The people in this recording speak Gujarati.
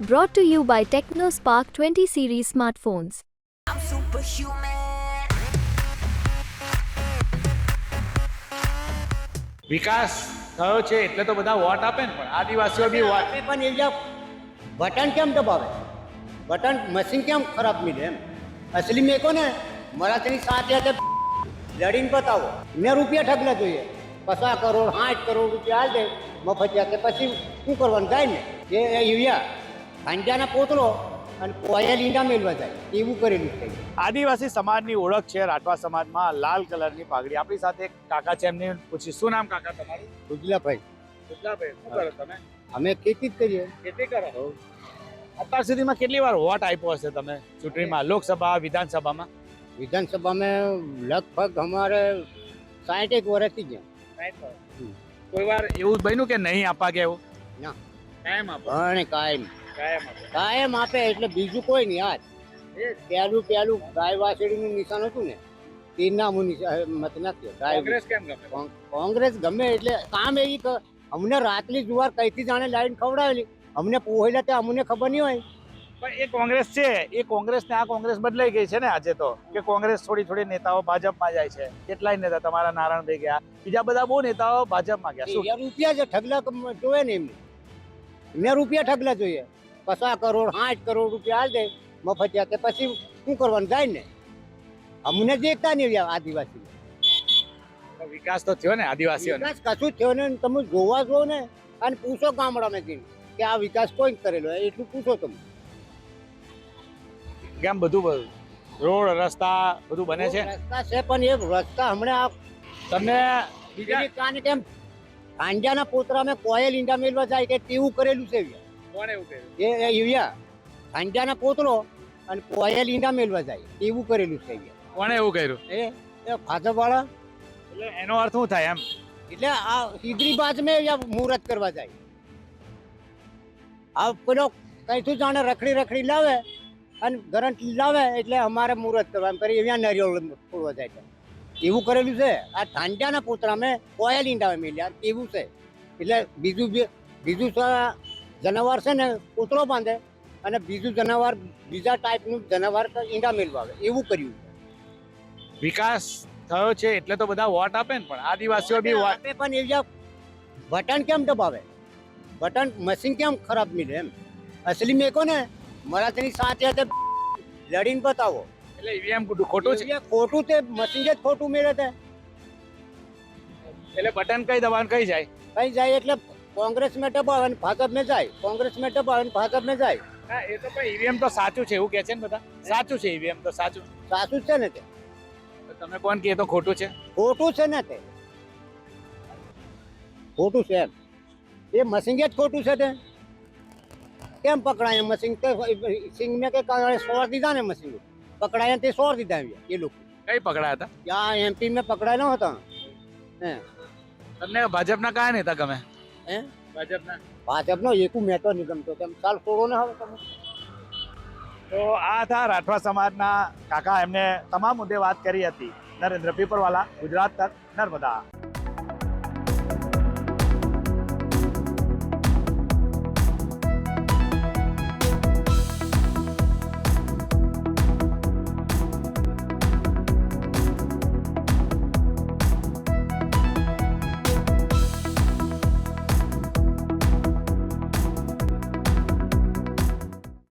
Brought to you by TechnoSpark 20 series smartphones. I'm superhuman. વિકાસ થયો છે એટલે તો બધા વોટ આપે ને, પણ આદિવાસીઓ બી વોટ આપે પણ એ જે બટન કેમ દબાવે, બટન મશીન કેમ ખરાબ મિલે એમ અસલી મેં કોને મારા તેની સાથે લડીને બતાવો. મેં રૂપિયા ઠગલા જોઈએ 50 કરોડ 60 કરોડ રૂપિયા હાલ દે મફતિયા, તે પછી શું કરવાનું જાય ને એ યુરિયા ખાંડિયાના પોતળો અને કોયલ ઈંડા મેળવા જાય એવું કરેલું છે. આદિવાસી સમાજની ઓળખ છે રાઠવા સમાજમાં લાલ કલરની પાઘડી. આપણી સાથે એક કાકા છે, એમને પૂછી શું નામ કાકા તમારું? ગુજલાભાઈ, ગુજલાભાઈ, શું કરો તમે? અમે ખેતી જ કરીએ. ખેતી કરો. અત્યાર સુધીમાં કેટલી વાર વોટ આપ્યો હશે તમે ચૂંટણીમાં, લોકસભા વિધાનસભામાં? વિધાનસભામાં લગભગ અમારે 60 વર્ષથી ગયા. કોઈ વાર એવું બન્યું કે નહીં આપવા ગયા? એવું ના, કાયમ આપો. અને કાયમ કાયમ આપો. કાયમ આપે એટલે બીજું કોઈ નહીં. આજ પહેલું ગાય વાછડીનું નિશાન હતું ને તે નામું મત નથી. કોંગ્રેસ કેમ ગમે? કોંગ્રેસ ગમે એટલે કામ એવી અમને રાતલી જુવાર કઈથી જાણે લાઈન ખવડાવેલી, અમને પોહેલા તે અમને ખબર નહીં હોય. પણ એ કોંગ્રેસ છે, એ કોંગ્રેસ ને આ કોંગ્રેસ બદલાઈ ગઈ છે ને આજે તો, કે કોંગ્રેસ થોડી નેતાઓ ભાજપમાં જાય છે. કેટલાય નેતા તમારા નારાયણભાઈ ગયા, બીજા બધા બહુ નેતાઓ ભાજપમાં ગયા. શું રૂપિયા જે ઠગલા જોવે ને એમને રૂપિયા ઠગલા જોઈએ 50 કરોડ 60 કરોડ રૂપિયા હાલ દે મફતિયા, તે પછી શું કરવાનું જાય ને અમને દેખતા નહીં આદિવાસી. વિકાસ તો થયો ને આદિવાસીઓ? વિકાસ કશું થયો ને. તમે જોવા જો ને અને પૂછો ગામડામાં જઈને કે આ વિકાસ કોઈ કરેલો એટલું પૂછો તમે. કેમ બધું રોડ રસ્તા બધું બને છે? રસ્તા છે પણ એ રસ્તા હમણાં તમને કાને કેમ ખાંડિયાના પોતરામાં કોયલ ઈંડા મેળવા જાય કે તેવું કરેલું છે. કોણે એવું કર્યું? એ યુરિયા ખાંડિયાના પોતળો અને કોયલ ઈંડા મેળવા જાય એવું કરેલું છે. કોણે એવું કર્યું? એ ભાજપ વાળા. એટલે એનો અર્થ શું થાય એમ? એટલે આ સીધરી બાજ મેં મુહૂર્ત કરવા જાય. આ પેલો કઈથી જાણે રખડી લાવે અને કરંટ લાવે એટલે અમારે મુહૂર્ત કરવા એમ કરી એવા નરિયોળ ફોડવા જાય છે એવું કરેલું છે. આ ઠાંડિયાના પોતરામાં કોયલ ઈંડા મેળ્યા એવું છે. એટલે બીજું જનાવર છે ને પોતળો બાંધે અને બીજું જનાવર બીજા ટાઈપનું જનાવર ઈંડા મેળવાવે એવું કર્યું. વિકાસ થયો છે એટલે તો બધા વોટ આપે ને, પણ આદિવાસીઓ બી વોટ આપે પણ એવી બટન કેમ દબાવે, બટન મશીન કેમ ખરાબ મિલે એમ અસલી મેં કોને મારા તેની સાથે લડીને બતાવો. એટલે ઈવીએમ ખોટું છે? ખોટું તે મશીન જ ખોટું મેળવે તે. એટલે બટન કઈ દબાવવાનું કઈ જાય? કઈ જાય એટલે કોંગ્રેસ में દબાવે અને ભાજપ में જાય, કોંગ્રેસ में દબાવે અને ભાજપ में જાય. હા, એ તો પણ ઈવીએમ તો સાચું છે એવું કે છે ને બધા. સાચું છે ઈવીએમ તો સાચું છે ને તે. તમે કોણ કહે તો ખોટું છે? ખોટું છે ને તે, ખોટું છે એમ. એ મશીન જ ખોટું છે તે. કેમ પકડાય મશીન? સિંગ ને કે સોર દીધા ને મશીન પકડાયા તે સોર દીધા એ લોકો. કઈ પકડાયા હતા? ત્યાં એમપી में પકડાયા ન હતા. તમને ભાજપના કયા નેતા ગમે? હે, ભાજપનો એકું મેં તો નહીં ગમતો. તેમ ચાલ છોડો ને હવે તમે. તો આ હતા રાઠવા સમાજના કાકા, એમને તમામ મુદ્દે વાત કરી હતી. નરેન્દ્ર પીપરવાલા, ગુજરાત તક, નર્મદા.